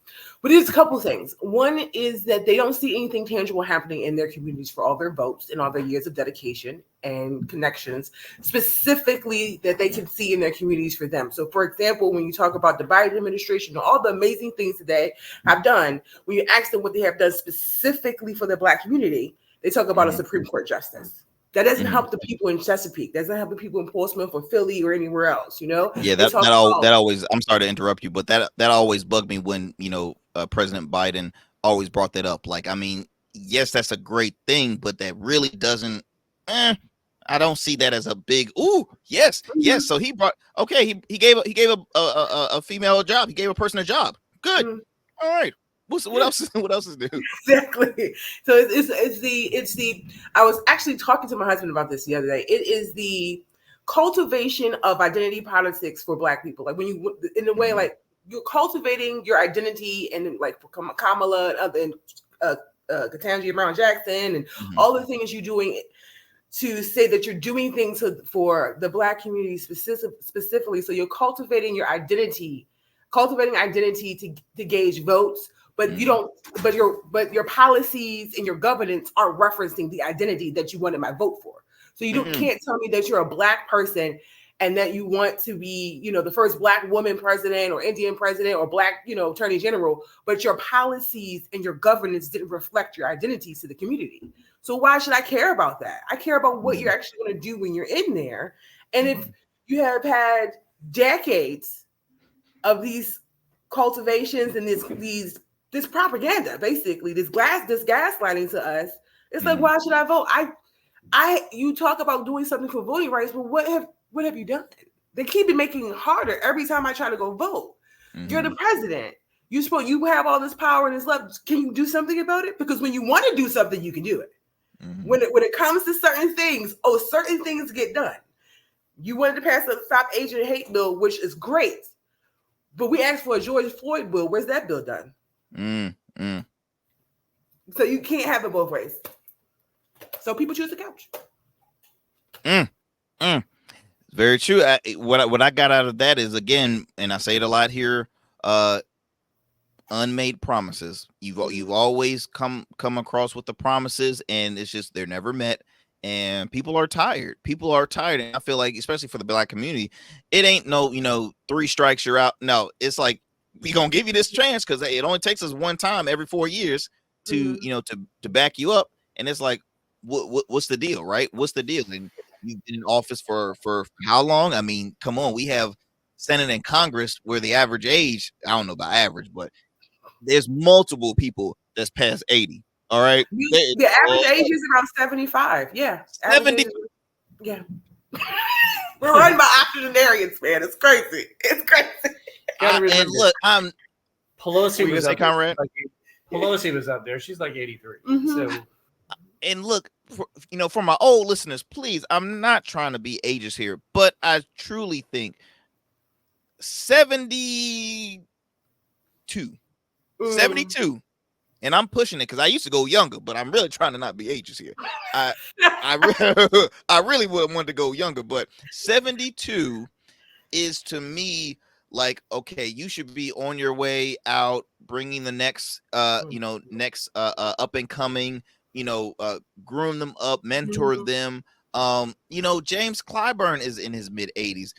But there's a couple of things. One is that they don't see anything tangible happening in their communities for all their votes and all their years of dedication and connections, specifically that they can see in their communities for them. So, for example, when you talk about the Biden administration and all the amazing things that they have done, when you ask them what they have done specifically for the Black community, they talk about a Supreme Court justice. That doesn't help the people in Chesapeake. That doesn't help the people in Portsmouth or Philly or anywhere else, Yeah, that always, I'm sorry to interrupt you, but that always bugged me when, President Biden always brought that up. Like, I mean, yes, that's a great thing, but that really doesn't, I don't see that as a big, yes. So he gave a female a job. He gave a person a job. Good. All right. What else is new? Exactly. So it's the I was actually talking to my husband about this the other day. It is the cultivation of identity politics for Black people. Like when you, in a way, like you're cultivating your identity, and like for Kamala and other, Ketanji Brown Jackson, and all the things you're doing to say that you're doing things for the Black community specifically. So you're cultivating your identity, to gauge votes. But you don't. But your policies and your governance are referencing the identity that you wanted my vote for. So you can't tell me that you're a Black person and that you want to be, the first Black woman president or Indian president or Black, attorney general, but your policies and your governance didn't reflect your identities to the community. So why should I care about that? I care about what you're actually going to do when you're in there. And if you have had decades of these cultivations and this propaganda, basically, this gaslighting to us, it's like, why should I vote? You talk about doing something for voting rights, but what have you done? They keep making it harder every time I try to go vote. You're the president. You have all this power and this love. Can you do something about it? Because when you want to do something, you can do it. When it comes to certain things, certain things get done. You wanted to pass the Stop Asian Hate bill, which is great, but we asked for a George Floyd bill. Where's that bill done? So you can't have it both ways. So people choose the couch. Very true. What I got out of that is, again, and I say it a lot here, unmade promises. You've always come across with the promises, and it's just they're never met. And people are tired. And I feel like, especially for the Black community, it ain't no 3 strikes you're out. No, it's like, we gonna give you this chance because it only takes us one time every 4 years to to back you up. And it's like, what's the deal, right? What's the deal? And you've been in office for how long? I mean, come on, we have Senate and Congress where the average age, I don't know about average, but there's multiple people that's past 80. All right. The average age is around 75. Yeah. 70. Yeah. We're run by octogenarians, man. It's crazy. It's crazy. And look, Pelosi was say, up Conrad? Pelosi was up there. She's like 83. Mm-hmm. So, and look, for my old listeners, please, I'm not trying to be ageist here, but I truly think 72, 72, and I'm pushing it because I used to go younger, but I'm really trying to not be ageist here. I really would want to go younger, but 72 is to me like, okay, you should be on your way out, bringing the next, next up and coming, groom them up, mentor them. James Clyburn is in his mid 80s.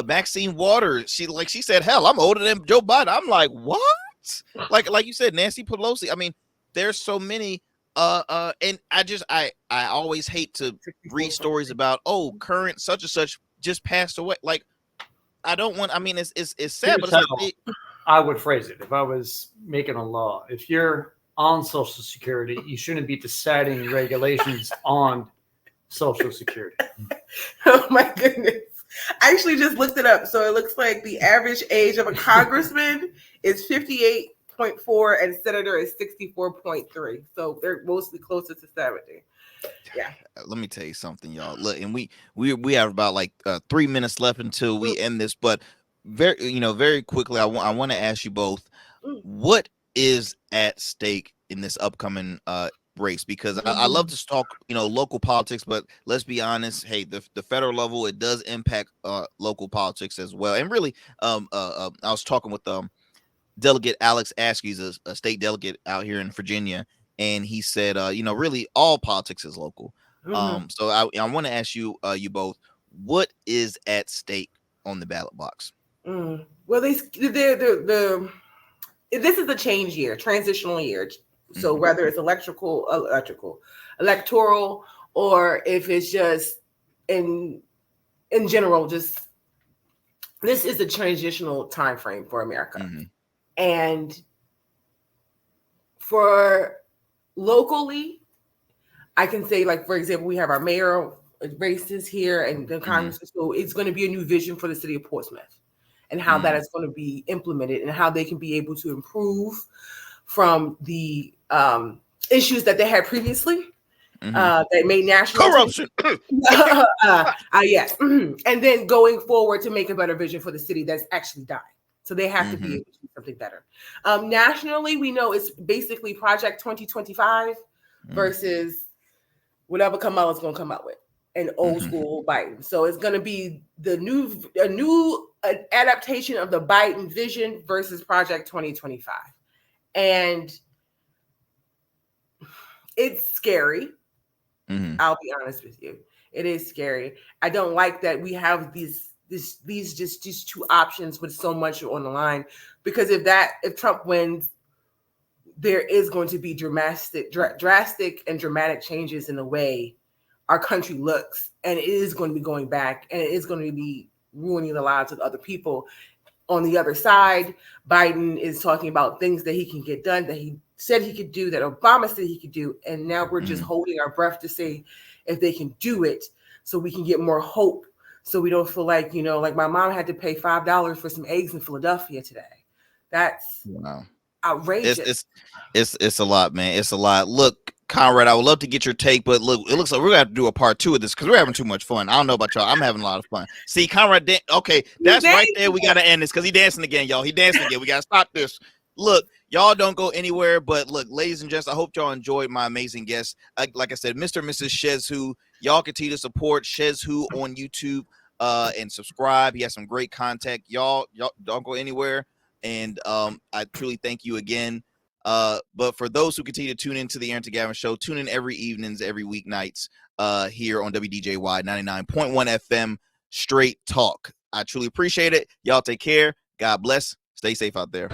Maxine Waters, she said, hell, I'm older than Joe Biden. I'm like, what? Like you said, Nancy Pelosi. I mean, there's so many. And I always hate to read stories about, current such and such just passed away. Like, I don't want. I mean, it's sad, but I would phrase it if I was making a law. If you're on Social Security, you shouldn't be deciding regulations on Social Security. Oh my goodness! I actually just looked it up. So it looks like the average age of a congressman is 58.4, and senator is 64.3. So they're mostly closer to 70. Yeah. Let me tell you something, y'all. Look, and we have about like 3 minutes left until we end this, but very quickly, I want to ask you both, what is at stake in this upcoming race? Because I love to talk, local politics, but let's be honest. Hey, the federal level, it does impact local politics as well. And really, I was talking with Delegate Alex Askey, he's a state delegate out here in Virginia. And he said, really all politics is local. So I want to ask you, you both, what is at stake on the ballot box? Well, this is the change year, transitional year. So whether it's electoral, or if it's just in general, just this is a transitional time frame for America, and for locally, I can say, like, for example, we have our mayor races here and the Congress. So it's going to be a new vision for the city of Portsmouth and how that is going to be implemented and how they can be able to improve from the issues that they had previously that made national corruption. Yes. And then going forward to make a better vision for the city that's actually dying. So they have to be able to do something better. Nationally, we know it's basically Project 2025 versus whatever Kamala's going to come out with, an old school Biden. So it's going to be a new adaptation of the Biden vision versus Project 2025. And it's scary. I'll be honest with you. It is scary. I don't like that we have these two options with so much on the line, because if Trump wins, there is going to be drastic and dramatic changes in the way our country looks, and it is going to be going back, and it is going to be ruining the lives of other people. On the other side, Biden is talking about things that he can get done, that he said he could do, that Obama said he could do, and now we're just holding our breath to see if they can do it, so we can get more hope. So we don't feel like, like my mom had to pay $5 for some eggs in Philadelphia today. That's outrageous. It's a lot, man. It's a lot. Look, Conrad, I would love to get your take, but look, it looks like we're gonna have to do a part 2 of this because we're having too much fun. I don't know about y'all. I'm having a lot of fun. See, Conrad, okay, that's right there. We gotta end this because he dancing again, y'all. He dancing again. We gotta stop this. Look, y'all don't go anywhere. But look, ladies and gents, I hope y'all enjoyed my amazing guests. Like I said, Mr. and Mrs. SchezzWho. Y'all continue to support SchezzWho on YouTube. And subscribe. He has some great content. Y'all don't go anywhere. And I truly thank you again. But for those who continue to tune into the Arrington Gavin Show, tune in every evenings, every weeknights here on WDJY 99.1 FM Straight Talk. I truly appreciate it. Y'all take care. God bless. Stay safe out there.